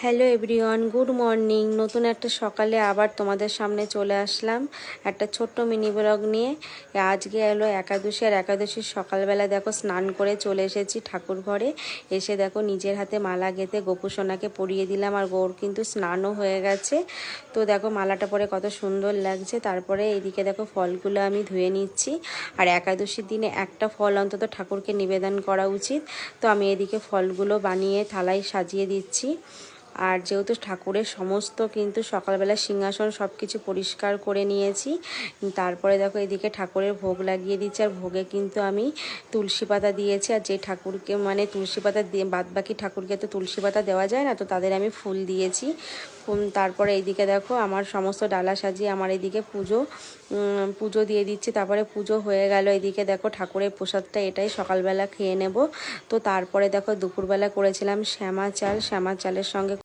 Hello everyone, good morning. নতুন একটা সকালে আবার তোমাদের সামনে চলে আসলাম একটা ছোট্ট মিনি ব্লগ নিয়ে। আজকে এলো একাদশী, আর একাদশীর সকালবেলা দেখো স্নান করে চলে এসেছি ঠাকুর ঘরে। এসে দেখো নিজের হাতে মালা গেঁথে গোপুসোনাকে পরিয়ে দিলাম, আর গৌর কিন্তু স্নানও হয়ে গেছে। তো দেখো মালাটা পরে কত সুন্দর লাগছে। তারপরে এইদিকে দেখো ফলগুলো আমি ধুয়ে নিচ্ছি, আর একাদশীর দিনে একটা ফল অন্তত ঠাকুরকে নিবেদন করা উচিত। তো আমি এদিকে ফলগুলো বানিয়ে থালায় সাজিয়ে দিচ্ছি। আর যেহেতু ঠাকুরের সমস্ত কিন্তু সকালবেলা সিংহাসন সব কিছু পরিষ্কার করে নিয়েছি। তারপরে দেখো এদিকে ঠাকুরের ভোগ লাগিয়ে দিচ্ছি, আর ভোগে কিন্তু আমি তুলসী পাতা দিয়েছি। আর যে ঠাকুরকে মানে তুলসী পাতা দিয়ে বাদ বাকি ঠাকুরকে তো তুলসী পাতা দেওয়া যায় না, তো তাদের আমি ফুল দিয়েছি। তারপরে এইদিকে দেখো আমার সমস্ত ডালা সাজিয়ে আমার এইদিকে পুজো দিয়ে দিচ্ছি। তারপরে পুজো হয়ে গেল। এদিকে দেখো ঠাকুরের প্রসাদটা এটাই সকালবেলা খেয়ে নেব। তো তারপরে দেখো দুপুরবেলা করেছিলাম শ্যামা চালের সঙ্গে